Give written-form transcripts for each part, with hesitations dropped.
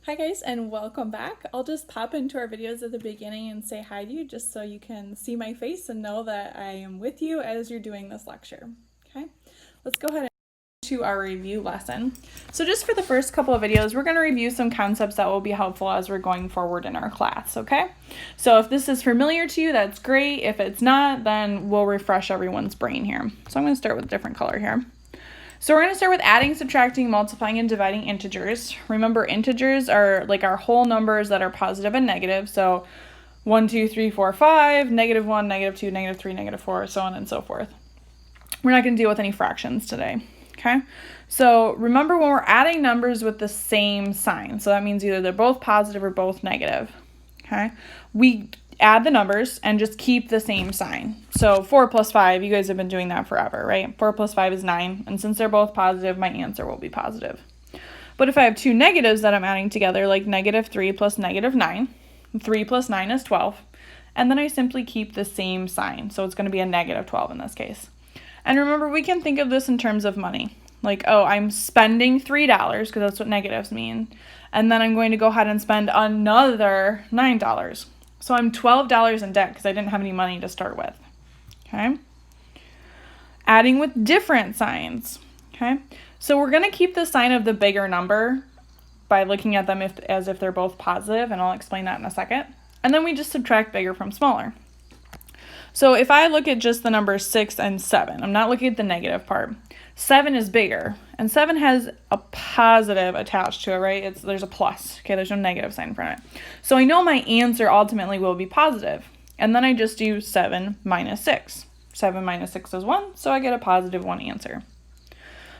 Hi guys, and welcome back. I'll just pop into our videos at the beginning and say hi to you just so you can see my face and know that I am with you as you're doing this lecture. Okay, let's go ahead and to our review lesson. So just for the first couple of videos, we're going to review some concepts that will be helpful as we're going forward in our class, okay? So if this is familiar to you, that's great. If it's not, then we'll refresh everyone's brain here. So I'm going to start with a different color here. So we're going to start with adding, subtracting, multiplying, and dividing integers. Remember, integers are like our whole numbers that are positive and negative. So 1, 2, 3, 4, 5, negative 1, negative 2, negative 3, negative 4, so on and so forth. We're not going to deal with any fractions today, okay? So remember, when we're adding numbers with the same sign, so that means either they're both positive or both negative, okay? We add the numbers and just keep the same sign. So 4 plus 5, you guys have been doing that forever, right? 4 plus 5 is 9, and since they're both positive, my answer will be positive. But if I have two negatives that I'm adding together, like negative 3 plus negative 9, 3 plus 9 is 12, and then I simply keep the same sign. So it's going to be a negative 12 in this case. And remember, we can think of this in terms of money. Like, oh, I'm spending $3, because that's what negatives mean. And then I'm going to go ahead and spend another $9. So I'm $12 in debt because I didn't have any money to start with, okay? Adding with different signs, okay? So we're going to keep the sign of the bigger number by looking at them as if they're both positive, and I'll explain that in a second. And then we just subtract bigger from smaller. So if I look at just the numbers 6 and 7, I'm not looking at the negative part. 7 is bigger, and 7 has a positive attached to it, right? There's a plus, okay? There's no negative sign in front of it. So I know my answer ultimately will be positive, and then I just do 7 minus 6. 7 minus 6 is 1, so I get a positive 1 answer.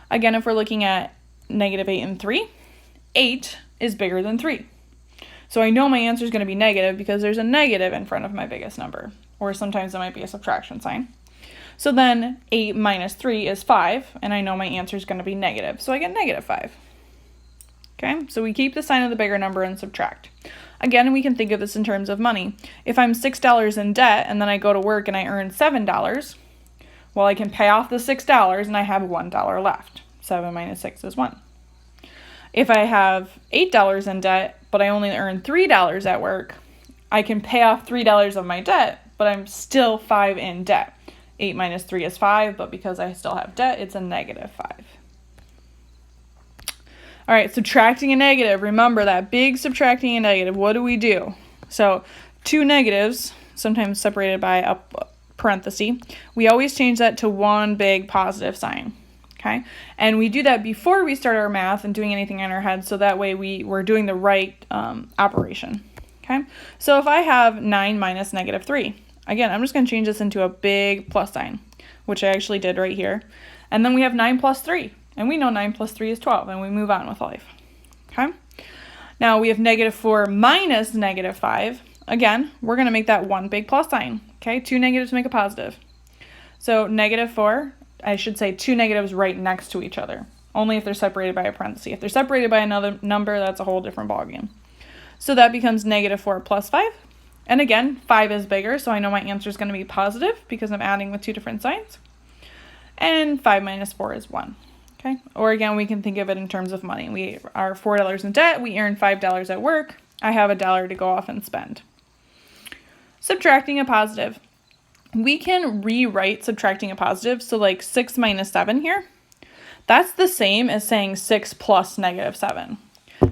Again, if we're looking at negative 8 and 3, 8 is bigger than 3. So I know my answer is going to be negative because there's a negative in front of my biggest number, or sometimes it might be a subtraction sign. So then 8 minus 3 is 5, and I know my answer is going to be negative, so I get negative 5. Okay, so we keep the sign of the bigger number and subtract. Again, we can think of this in terms of money. If I'm $6 in debt and then I go to work and I earn $7, well, I can pay off the $6 and I have $1 left. 7 minus 6 is 1. If I have $8 in debt, but I only earn $3 at work, I can pay off $3 of my debt, but I'm still 5 in debt. 8 minus 3 is 5, but because I still have debt, it's a negative 5. All right, subtracting a negative. Remember that big subtracting a negative. What do we do? So two negatives, sometimes separated by a parenthesis, we always change that to one big positive sign. Okay, and we do that before we start our math and doing anything in our head, so that way we're doing the right operation. Okay, so if I have 9 minus negative 3, again, I'm just going to change this into a big plus sign, which I actually did right here. And then we have 9 plus 3, and we know 9 plus 3 is 12, and we move on with life. Okay, now we have negative 4 minus negative 5. Again, we're going to make that one big plus sign. Okay, two negatives make a positive. So negative 4, I should say two negatives right next to each other, only if they're separated by a parenthesis. If they're separated by another number, that's a whole different ballgame. So that becomes negative 4 plus 5. And again, 5 is bigger, so I know my answer is going to be positive because I'm adding with two different signs. And 5 minus 4 is 1. Okay? Or again, we can think of it in terms of money. We are $4 in debt. We earn $5 at work. I have $1 to go off and spend. Subtracting a positive. We can rewrite subtracting a positive. So like 6 minus 7 here. That's the same as saying 6 plus negative 7.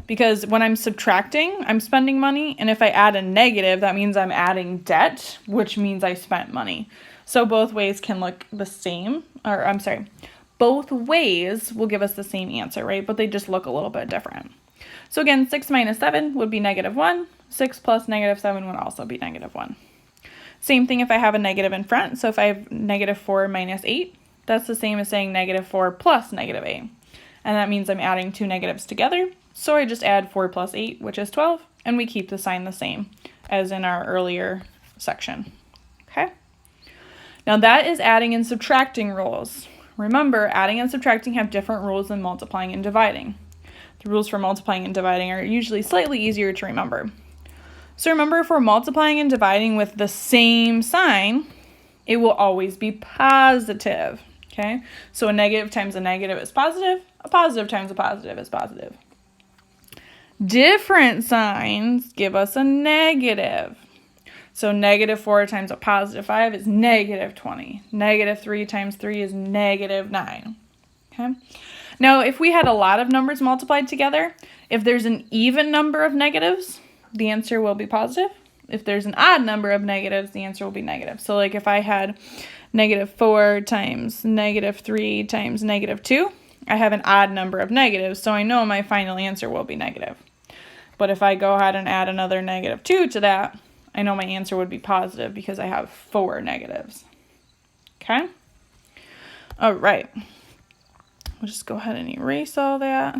Because when I'm subtracting, I'm spending money. And if I add a negative, that means I'm adding debt, which means I spent money. So both ways can look the same. Or I'm sorry, both ways will give us the same answer, right? But they just look a little bit different. So again, 6 minus 7 would be negative 1. 6 plus negative 7 would also be negative 1. Same thing if I have a negative in front. So if I have negative 4 minus 8, that's the same as saying negative 4 plus negative 8. And that means I'm adding two negatives together. So I just add 4 plus 8, which is 12, and we keep the sign the same as in our earlier section. Okay? Now that is adding and subtracting rules. Remember, adding and subtracting have different rules than multiplying and dividing. The rules for multiplying and dividing are usually slightly easier to remember. So remember, if we're multiplying and dividing with the same sign, it will always be positive. Okay? So a negative times a negative is positive. A positive times a positive is positive. Different signs give us a negative. So -4 times a +5 is -20. -3 times 3 is -9. Okay. Now, if we had a lot of numbers multiplied together, if there's an even number of negatives, the answer will be positive. If there's an odd number of negatives, the answer will be negative. So like if I had -4 times -3 times -2, I have an odd number of negatives, so I know my final answer will be negative. But if I go ahead and add another -2 to that, I know my answer would be positive because I have 4 negatives. Okay? All right. We'll just go ahead and erase all that.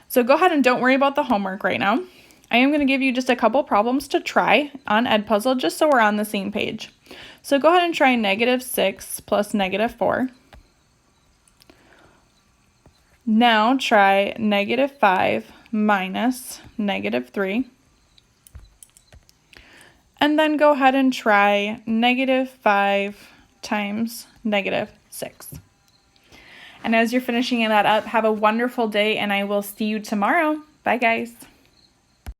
So go ahead and don't worry about the homework right now. I am going to give you just a couple problems to try on Edpuzzle just so we're on the same page. So go ahead and try -6 plus -4. Now try -5 minus -3. And then go ahead and try -5 times -6. And as you're finishing that up, have a wonderful day, and I will see you tomorrow. Bye, guys.